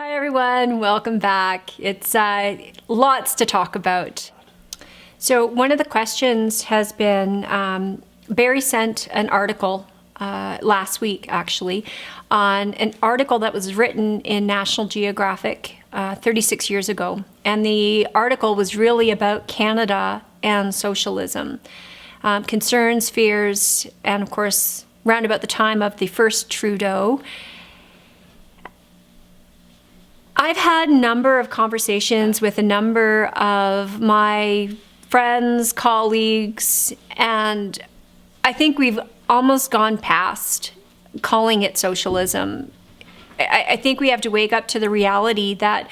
Hi everyone, welcome back. It's lots to talk about. So one of the questions has been, Barry sent an article last week actually, on an article that was written in National Geographic 36 years ago. And the article was really about Canada and socialism. Concerns, fears, and of course, round about the time of the first Trudeau. I've had a number of conversations with a number of my friends, colleagues, and I think we've almost gone past calling it socialism. I think we have to wake up to the reality that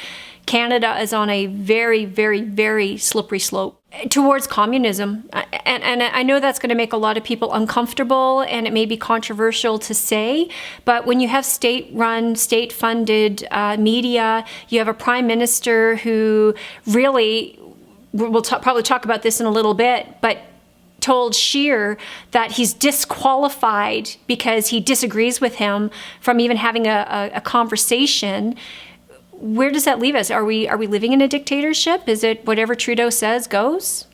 Canada is on a very, very, very slippery slope towards communism. And I know that's going to make a lot of people uncomfortable and it may be controversial to say, but when you have state-run, state-funded media, you have a prime minister who really, we'll probably talk about this in a little bit, but told Scheer that he's disqualified because he disagrees with him from even having a conversation. Where does that leave us? Are we living in a dictatorship? Is it whatever Trudeau says goes?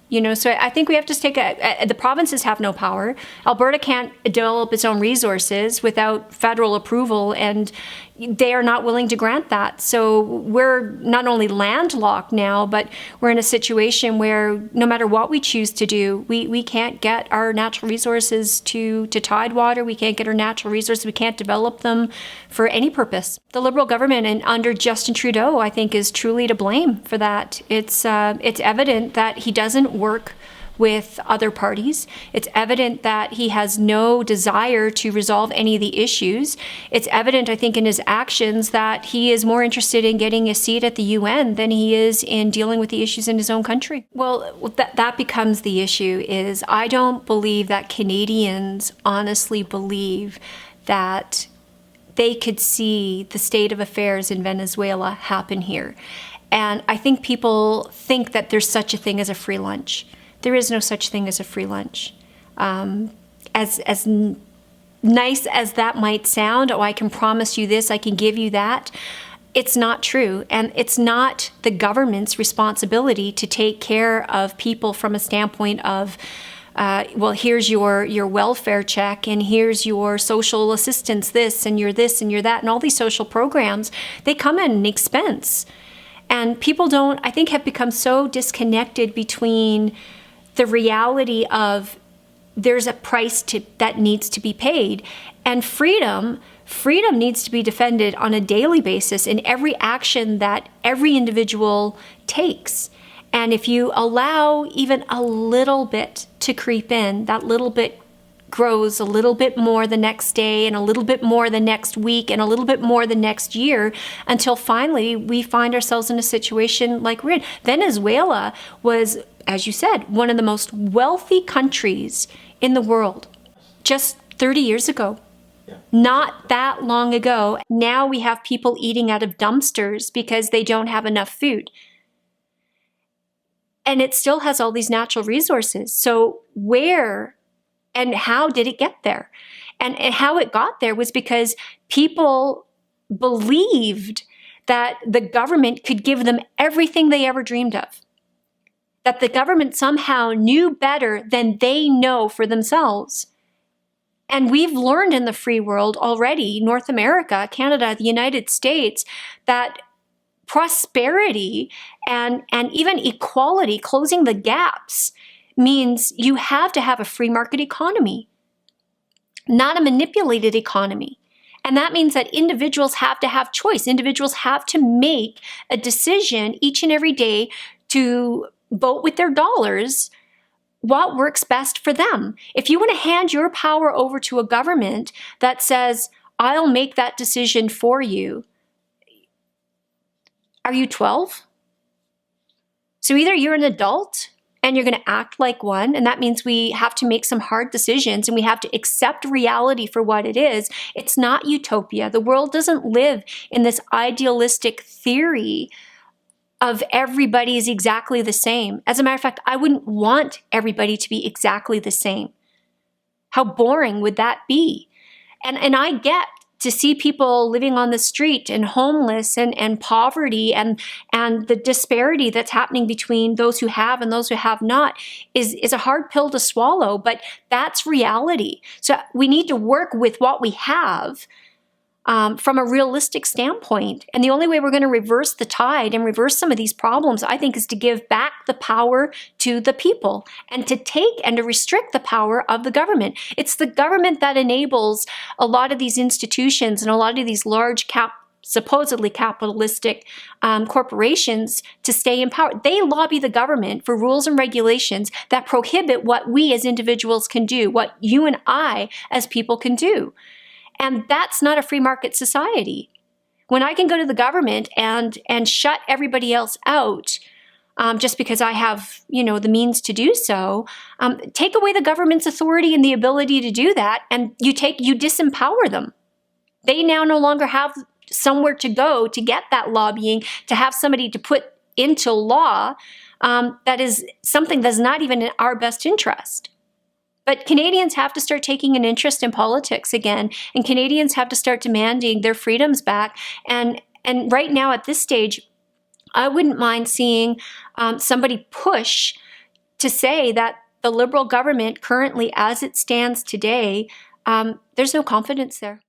You know, so I think we have to take the provinces have no power. Alberta can't develop its own resources without federal approval, and they are not willing to grant that. So we're not only landlocked now, but we're in a situation where no matter what we choose to do, we can't get our natural resources to tidewater. We can't get our natural resources. We can't develop them for any purpose. The Liberal government and under Justin Trudeau, I think, is truly to blame for that. It's evident that he doesn't work with other parties. It's evident that he has no desire to resolve any of the issues. It's evident, I think, in his actions that he is more interested in getting a seat at the UN than he is in dealing with the issues in his own country. Well, that becomes the issue. Is I don't believe that Canadians honestly believe that they could see the state of affairs in Venezuela happen here. And I think people think that there's such a thing as a free lunch. There is no such thing as a free lunch. As nice as that might sound, oh, I can promise you this, I can give you that, it's not true. And it's not the government's responsibility to take care of people from a standpoint of, well, here's your welfare check, and here's your social assistance, this and your that, and all these social programs, they come at an expense. And people don't, I think, have become so disconnected between the reality of there's a price that needs to be paid, and freedom needs to be defended on a daily basis in every action that every individual takes. And if you allow even a little bit to creep in, that little bit grows a little bit more the next day, and a little bit more the next week, and a little bit more the next year, until finally we find ourselves in a situation like we're in. Venezuela was, as you said, one of the most wealthy countries in the world just 30 years ago. Yeah. Not that long ago. Now we have people eating out of dumpsters because they don't have enough food. And it still has all these natural resources. So where and how did it get there? And how it got there was because people believed that the government could give them everything they ever dreamed of. That the government somehow knew better than they know for themselves. And we've learned in the free world already, North America, Canada, the United States, that prosperity and even equality, closing the gaps, means you have to have a free market economy, not a manipulated economy. And that means that individuals have to have choice. Individuals have to make a decision each and every day to vote with their dollars what works best for them. If you want to hand your power over to a government that says, I'll make that decision for you, are you 12? So either you're an adult and you're going to act like one, and that means we have to make some hard decisions and we have to accept reality for what it is. It's not utopia. The world doesn't live in this idealistic theory of everybody is exactly the same. As a matter of fact, I wouldn't want everybody to be exactly the same. How boring would that be? And I get to see people living on the street and homeless and poverty and the disparity that's happening between those who have and those who have not is a hard pill to swallow, but that's reality. So we need to work with what we have from a realistic standpoint. And the only way we're going to reverse the tide and reverse some of these problems, I think, is to give back the power to the people and to take and to restrict the power of the government. It's the government that enables a lot of these institutions and a lot of these large supposedly capitalistic corporations to stay in power. They lobby the government for rules and regulations that prohibit what we as individuals can do, what you and I as people can do. And that's not a free market society. When I can go to the government and shut everybody else out just because I have, the means to do so, take away the government's authority and the ability to do that, and you disempower them. They now no longer have somewhere to go to get that lobbying, to have somebody to put into law that is something that's not even in our best interest. But Canadians have to start taking an interest in politics again, and Canadians have to start demanding their freedoms back. And right now at this stage, I wouldn't mind seeing somebody push to say that the Liberal government currently, as it stands today, there's no confidence there.